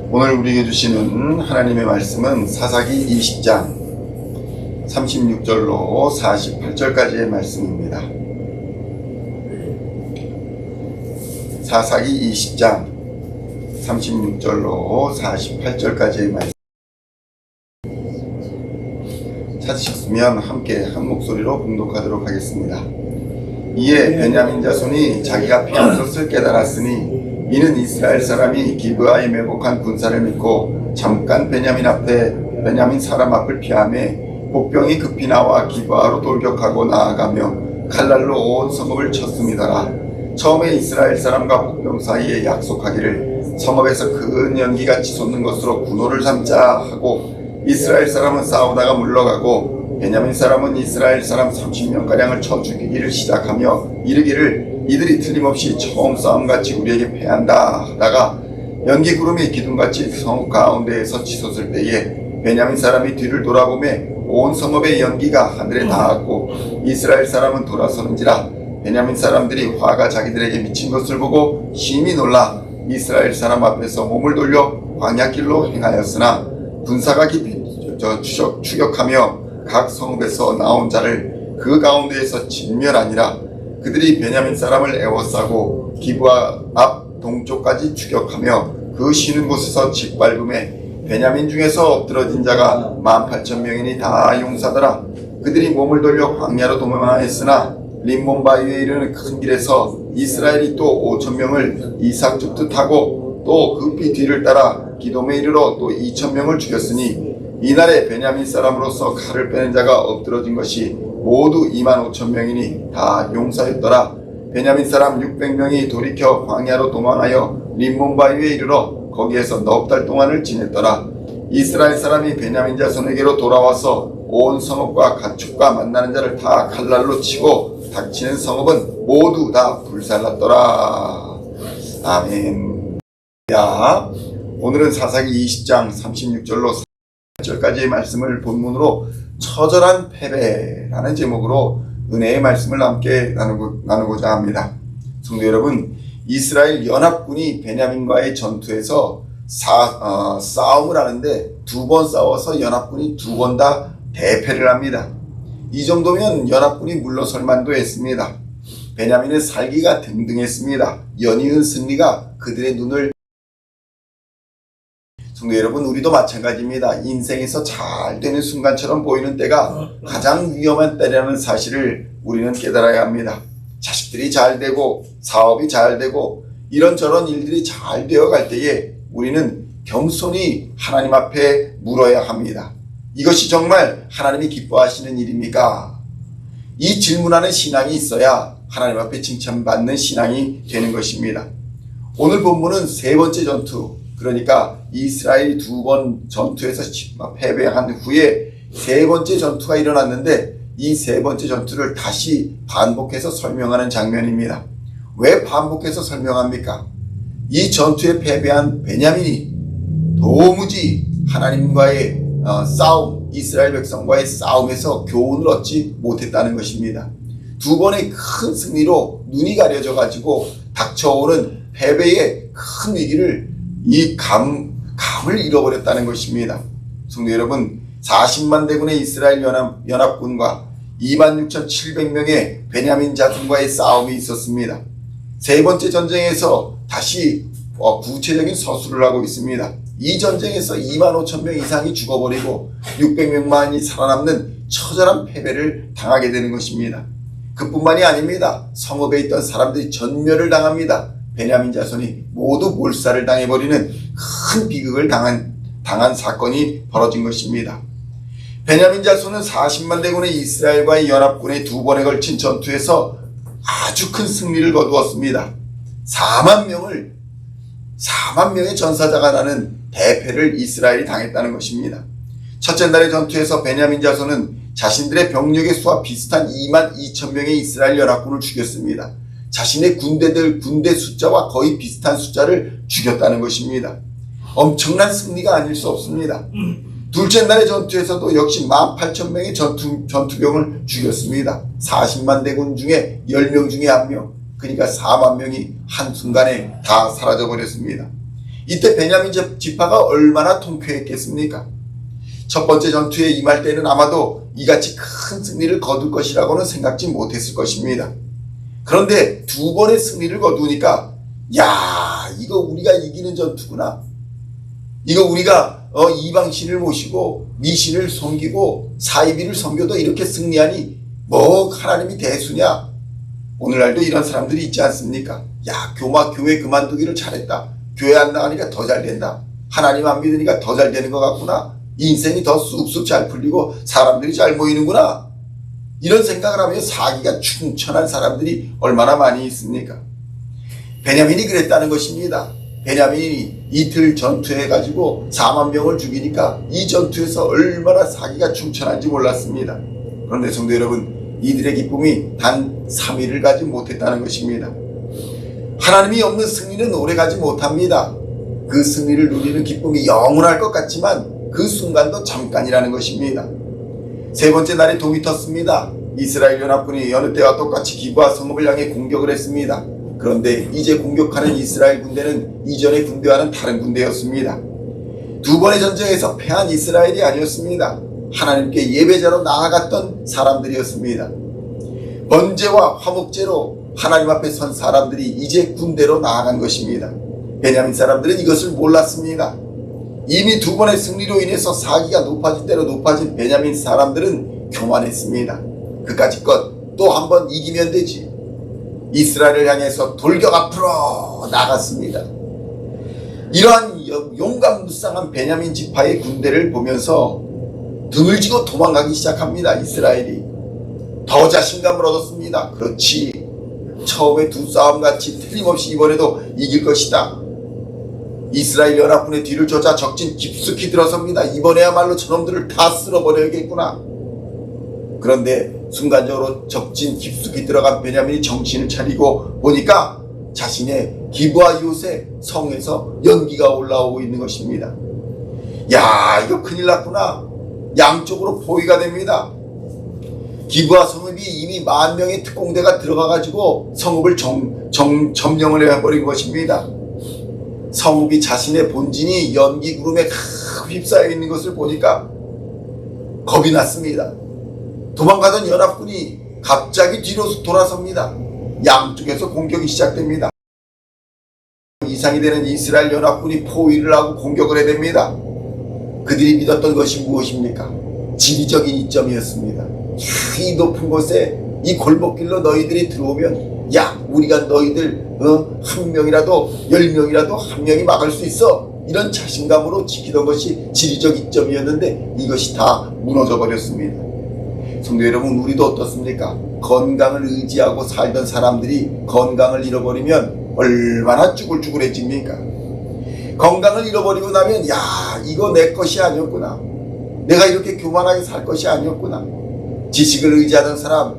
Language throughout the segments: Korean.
오늘 우리에게 주시는 하나님의 말씀은 사사기 20장 36절로 48절까지의 말씀입니다. 사사기 20장 36절로 48절까지의 말씀 찾으셨으면 함께 한 목소리로 봉독하도록 하겠습니다. 이에 베냐민 자손이 자기가 피한 것을 깨달았으니 이는 이스라엘 사람이 기브아에 매복한 군사를 믿고 잠깐 베냐민 사람 앞을 피하매 복병이 급히 나와 기브아로 돌격하고 나아가며 칼날로 온 성읍을 쳤음이더라. 처음에 이스라엘 사람과 복병 사이에 약속하기를 성읍에서 큰 연기같이 솟는 것으로 군호를 삼자 하고 이스라엘 사람은 싸우다가 물러가고 베냐민 사람은 이스라엘 사람 30명가량을 쳐 죽이기를 시작하며 이르기를 이들이 틀림없이 처음 싸움같이 우리에게 패한다 하다가 연기 구름이 기둥같이 성읍 가운데에서 치솟을 때에 베냐민 사람이 뒤를 돌아보매 온 성읍의 연기가 하늘에 닿았고 이스라엘 사람은 돌아서는지라. 베냐민 사람들이 화가 자기들에게 미친 것을 보고 심히 놀라 이스라엘 사람 앞에서 몸을 돌려 광야길로 행하였으나 군사가 깊이 추격하며 각 성읍에서 나온 자를 그 가운데에서 진멸하니라. 그들이 베냐민 사람을 애워싸고 기브아 앞 동쪽까지 추격하며 그 쉬는 곳에서 짓밟음에 베냐민 중에서 엎드러진 자가 18,000명이니 다 용사더라. 그들이 몸을 돌려 광야로 도망하였으나 림몬 바위에 이르는 큰 길에서 이스라엘이 또 5,000명을 이삭 줍듯 하고 또 급히 뒤를 따라 기돔에 이르러 또 2,000명을 죽였으니 이날에 베냐민 사람으로서 칼을 빼는 자가 엎드러진 것이 모두 25,000명이니 다 용사였더라. 베냐민 사람 600명이 돌이켜 광야로 도망하여 림몬 바위에 이르러 거기에서 넉 달 동안을 지냈더라. 이스라엘 사람이 베냐민 자손에게로 돌아와서 온 성읍과 가축과 만나는 자를 다 칼날로 치고 닥치는 성읍은 모두 다 불살랐더라. 아멘. 야, 오늘은 사사기 20장 36절로 48절까지의 말씀을 본문으로 처절한 패배라는 제목으로 은혜의 말씀을 함께 나누고자 합니다. 성도 여러분, 이스라엘 연합군이 베냐민과의 전투에서 싸움을 하는데 2번 싸워서 연합군이 2번 다 대패를 합니다. 이 정도면 연합군이 물러설 만도 했습니다. 베냐민의 살기가 등등했습니다. 연이은 승리가 그들의 눈을. 성도 여러분, 우리도 마찬가지입니다. 인생에서 잘 되는 순간처럼 보이는 때가 가장 위험한 때라는 사실을 우리는 깨달아야 합니다. 자식들이 잘 되고 사업이 잘 되고 이런저런 일들이 잘 되어갈 때에 우리는 겸손히 하나님 앞에 물어야 합니다. 이것이 정말 하나님이 기뻐하시는 일입니까? 이 질문하는 신앙이 있어야 하나님 앞에 칭찬받는 신앙이 되는 것입니다. 오늘 본문은 세 번째 전투, 그러니까 이스라엘이 2번 전투에서 패배한 후에 세 번째 전투가 일어났는데 이 세 번째 전투를 다시 반복해서 설명하는 장면입니다. 왜 반복해서 설명합니까? 이 전투에 패배한 베냐민이 도무지 하나님과의 싸움, 이스라엘 백성과의 싸움에서 교훈을 얻지 못했다는 것입니다. 2번의 큰 승리로 눈이 가려져 가지고 닥쳐오는 패배의 큰 위기를 감을 잃어버렸다는 것입니다. 성도 여러분, 40만 대군의 이스라엘 연합군과 26,700명의 베냐민 자손과의 싸움이 있었습니다. 세 번째 전쟁에서 다시 구체적인 서술을 하고 있습니다. 이 전쟁에서 25,000명 이상이 죽어버리고 600명만이 살아남는 처절한 패배를 당하게 되는 것입니다. 그뿐만이 아닙니다. 성읍에 있던 사람들이 전멸을 당합니다. 베냐민 자손이 모두 몰살을 당해버리는 큰 비극을 당한 사건이 벌어진 것입니다. 베냐민 자손은 40만 대군의 이스라엘과의 연합군의 2번에 걸친 전투에서 아주 큰 승리를 거두었습니다. 4만 명의 전사자가 나는 대패를 이스라엘이 당했다는 것입니다. 첫째 날의 전투에서 베냐민 자손은 자신들의 병력의 수와 비슷한 22,000명의 이스라엘 연합군을 죽였습니다. 자신의 군대 숫자와 거의 비슷한 숫자를 죽였다는 것입니다. 엄청난 승리가 아닐 수 없습니다. 둘째 날의 전투에서도 역시 18,000명의 전투병을 죽였습니다. 40만 대군 중에 10명 중에 1명, 그러니까 4만 명이 한순간에 다 사라져버렸습니다. 이때 베냐민 지파가 얼마나 통쾌했겠습니까? 첫 번째 전투에 임할 때는 아마도 이같이 큰 승리를 거둘 것이라고는 생각지 못했을 것입니다. 그런데 두 번의 승리를 거두니까 야, 이거 우리가 이기는 전투구나. 이거 우리가 이방신을 모시고 미신을 섬기고 사이비를 섬겨도 이렇게 승리하니 뭐 하나님이 대수냐. 오늘날도 이런 사람들이 있지 않습니까? 야, 교회 그만두기를 잘했다. 교회 안 나가니까 더 잘 된다. 하나님 안 믿으니까 더 잘 되는 것 같구나. 인생이 더 쑥쑥 잘 풀리고 사람들이 잘 모이는구나. 이런 생각을 하며 사기가 충천한 사람들이 얼마나 많이 있습니까? 베냐민이 그랬다는 것입니다. 베냐민이 이틀 전투해가지고 4만 명을 죽이니까 이 전투에서 얼마나 사기가 충천한지 몰랐습니다. 그런데 성도 여러분, 이들의 기쁨이 단 3일을 가지 못했다는 것입니다. 하나님이 없는 승리는 오래가지 못합니다. 그 승리를 누리는 기쁨이 영원할 것 같지만 그 순간도 잠깐이라는 것입니다. 세 번째 날에 동이 텄습니다. 이스라엘 연합군이 여느 때와 똑같이 기브아 성읍을 향해 공격을 했습니다. 그런데 이제 공격하는 이스라엘 군대는 이전의 군대와는 다른 군대였습니다. 두 번의 전쟁에서 패한 이스라엘이 아니었습니다. 하나님께 예배자로 나아갔던 사람들이었습니다. 번제와 화목제로 하나님 앞에 선 사람들이 이제 군대로 나아간 것입니다. 베냐민 사람들은 이것을 몰랐습니다. 이미 두 번의 승리로 인해서 사기가 높아진 대로 높아진 베냐민 사람들은 교만했습니다. 그까짓 것 또 한 번 이기면 되지. 이스라엘을 향해서 돌격 앞으로 나갔습니다. 이러한 용감무쌍한 베냐민 지파의 군대를 보면서 등을 지고 도망가기 시작합니다. 이스라엘이 더 자신감을 얻었습니다. 그렇지, 처음에 두 싸움같이 틀림없이 이번에도 이길 것이다. 이스라엘 연합군의 뒤를 쫓아 적진 깊숙이 들어섭니다. 이번에야말로 저놈들을 다 쓸어버려야겠구나. 그런데 순간적으로 적진 깊숙이 들어간 베냐민이 정신을 차리고 보니까 자신의 기브아 요새 성에서 연기가 올라오고 있는 것입니다. 야, 이거 큰일 났구나. 양쪽으로 포위가 됩니다. 기브아 성읍이 이미 10,000명의 특공대가 들어가가지고 성읍을 점령을 해버린 것입니다. 성읍이 자신의 본진이 연기 구름에 휩싸여 있는 것을 보니까 겁이 났습니다. 도망가던 연합군이 갑자기 뒤로 돌아섭니다. 양쪽에서 공격이 시작됩니다. 이상이 되는 이스라엘 연합군이 포위를 하고 공격을 해야 됩니다. 그들이 믿었던 것이 무엇입니까? 지리적인 이점이었습니다. 이 높은 곳에 이 골목길로 너희들이 들어오면 야, 우리가 너희들 1명이라도 10명이라도 1명이 막을 수 있어. 이런 자신감으로 지키던 것이 지리적 이점이었는데 이것이 다 무너져 버렸습니다. 성도 여러분, 우리도 어떻습니까? 건강을 의지하고 살던 사람들이 건강을 잃어버리면 얼마나 쭈글쭈글해집니까? 건강을 잃어버리고 나면 야, 이거 내 것이 아니었구나. 내가 이렇게 교만하게 살 것이 아니었구나. 지식을 의지하던 사람,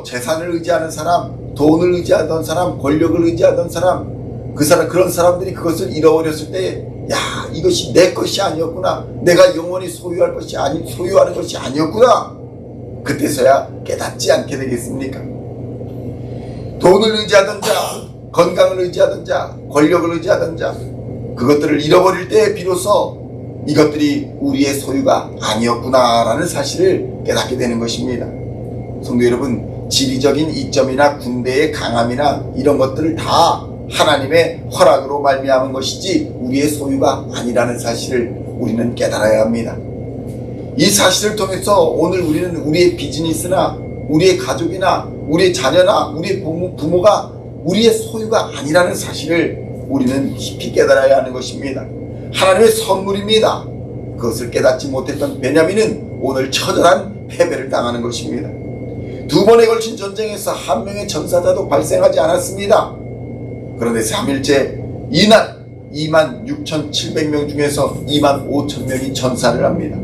재산을 의지하는 사람, 돈을 의지하던 사람, 권력을 의지하던 사람, 그런 사람들이 그것을 잃어버렸을 때, 야, 이것이 내 것이 아니었구나. 내가 영원히 소유하는 것이 아니었구나. 그때서야 깨닫지 않게 되겠습니까? 돈을 의지하던 자, 건강을 의지하던 자, 권력을 의지하던 자, 그것들을 잃어버릴 때 비로소 이것들이 우리의 소유가 아니었구나라는 사실을 깨닫게 되는 것입니다. 성도 여러분, 지리적인 이점이나 군대의 강함이나 이런 것들을 다 하나님의 허락으로 말미암은 것이지 우리의 소유가 아니라는 사실을 우리는 깨달아야 합니다. 이 사실을 통해서 오늘 우리는 우리의 비즈니스나 우리의 가족이나 우리의 자녀나 우리의 부모가 우리의 소유가 아니라는 사실을 우리는 깊이 깨달아야 하는 것입니다. 하나님의 선물입니다. 그것을 깨닫지 못했던 베냐민은 오늘 처절한 패배를 당하는 것입니다. 두 번에 걸친 전쟁에서 한 명의 전사자도 발생하지 않았습니다. 그런데 3일째 이날 26,700명 중에서 25,000명이 전사를 합니다.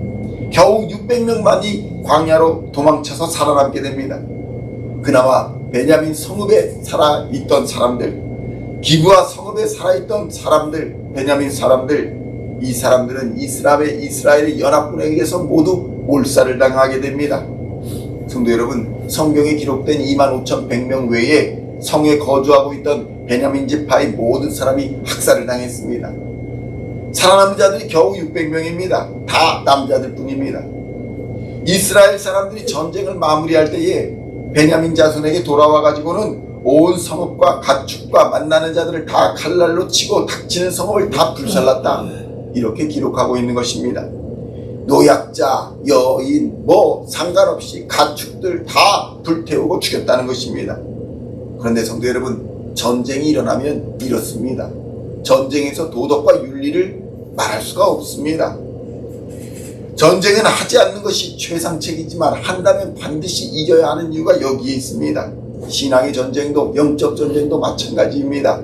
겨우 600명만이 광야로 도망쳐서 살아남게 됩니다. 그나마 베냐민 성읍에 살아있던 사람들, 기브아 성읍에 살아있던 사람들, 베냐민 사람들, 이 사람들은 이스라엘의 연합군에게서 모두 몰살을 당하게 됩니다. 성도 여러분, 성경에 기록된 25,100명 외에 성에 거주하고 있던 베냐민 지파의 모든 사람이 학살을 당했습니다. 살아남은 자들이 겨우 600명입니다. 다 남자들 뿐입니다. 이스라엘 사람들이 전쟁을 마무리할 때에 베냐민 자손에게 돌아와 가지고는 온 성읍과 가축과 만나는 자들을 다 칼날로 치고 닥치는 성읍을 다 불살랐다. 이렇게 기록하고 있는 것입니다. 노약자, 여인, 상관없이 가축들 다 불태우고 죽였다는 것입니다. 그런데 성도 여러분, 전쟁이 일어나면 이렇습니다. 전쟁에서 도덕과 윤리를 말할 수가 없습니다. 전쟁은 하지 않는 것이 최상책이지만 한다면 반드시 이겨야 하는 이유가 여기에 있습니다. 신앙의 전쟁도 영적 전쟁도 마찬가지입니다.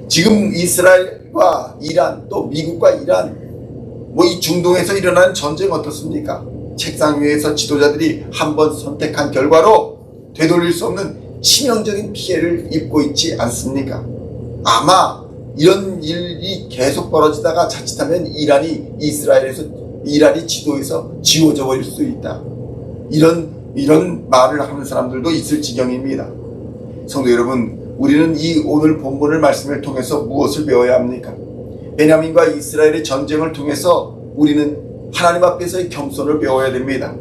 지금 이스라엘과 이란 또 미국과 이란 이 중동에서 일어나는 전쟁 어떻습니까? 책상 위에서 지도자들이 한번 선택한 결과로 되돌릴 수 없는 치명적인 피해를 입고 있지 않습니까? 아마 이런 일이 계속 벌어지다가 자칫하면 이란이 지도에서 지워져 버릴 수 있다. 이런 말을 하는 사람들도 있을 지경입니다. 성도 여러분, 우리는 이 오늘 본문을 말씀을 통해서 무엇을 배워야 합니까? 베냐민과 이스라엘의 전쟁을 통해서 우리는 하나님 앞에서의 겸손을 배워야 됩니다.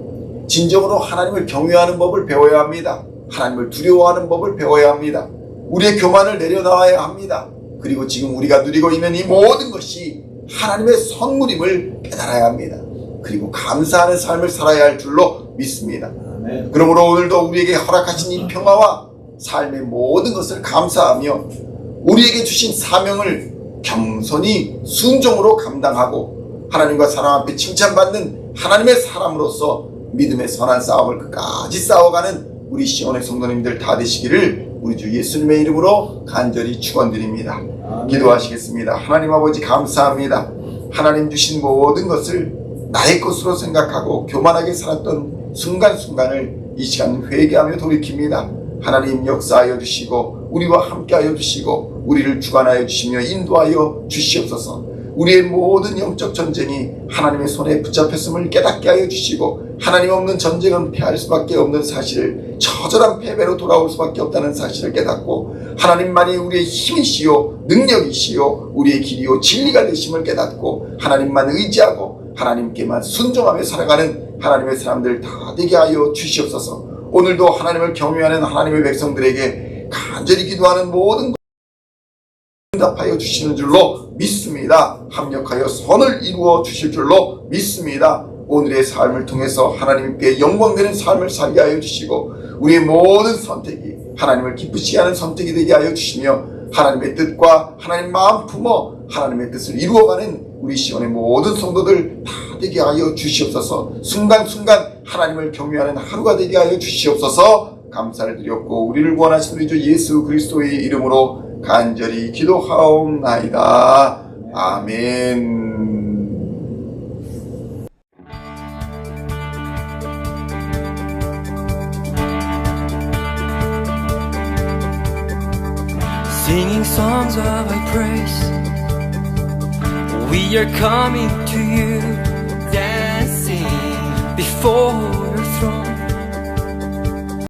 진정으로 하나님을 경외하는 법을 배워야 합니다. 하나님을 두려워하는 법을 배워야 합니다. 우리의 교만을 내려놔야 합니다. 그리고 지금 우리가 누리고 있는 이 모든 것이 하나님의 선물임을 깨달아야 합니다. 그리고 감사하는 삶을 살아야 할 줄로 믿습니다. 그러므로 오늘도 우리에게 허락하신 이 평화와 삶의 모든 것을 감사하며 우리에게 주신 사명을 겸손히 순종으로 감당하고 하나님과 사람 앞에 칭찬받는 하나님의 사람으로서 믿음의 선한 싸움을 끝까지 싸워가는 우리 시온의 성도님들 다 되시기를 우리 주 예수님의 이름으로 간절히 축원드립니다. 기도하시겠습니다. 하나님 아버지 감사합니다. 하나님 주신 모든 것을 나의 것으로 생각하고 교만하게 살았던 순간순간을 이 시간 회개하며 돌이킵니다. 하나님 역사하여 주시고 우리와 함께하여 주시고 우리를 주관하여 주시며 인도하여 주시옵소서. 우리의 모든 영적 전쟁이 하나님의 손에 붙잡혔음을 깨닫게 하여 주시고 하나님 없는 전쟁은 패할 수밖에 없는 사실을, 처절한 패배로 돌아올 수밖에 없다는 사실을 깨닫고 하나님만이 우리의 힘이시요 능력이시요 우리의 길이요 진리가 되심을 깨닫고 하나님만 의지하고 하나님께만 순종하며 살아가는 하나님의 사람들 다 되게 하여 주시옵소서. 오늘도 하나님을 경외하는 하나님의 백성들에게 간절히 기도하는 모든 응답하여 주시는 줄로 믿습니다. 합력하여 선을 이루어 주실 줄로 믿습니다. 오늘의 삶을 통해서 하나님께 영광되는 삶을 살게 하여 주시고 우리의 모든 선택이 하나님을 기쁘시게 하는 선택이 되게 하여 주시며 하나님의 뜻과 하나님 마음 품어 하나님의 뜻을 이루어가는 우리 시온의 모든 성도들 다 되게 하여 주시옵소서. 순간순간 하나님을 경외하는 하루가 되게 하여 주시옵소서. 감사를 드렸고 우리를 구원하신 우리 주 예수 그리스도의 이름으로 간절히 기도하옵나이다. 아멘. Singing songs of thy praise, we are coming to you, dancing before your throne.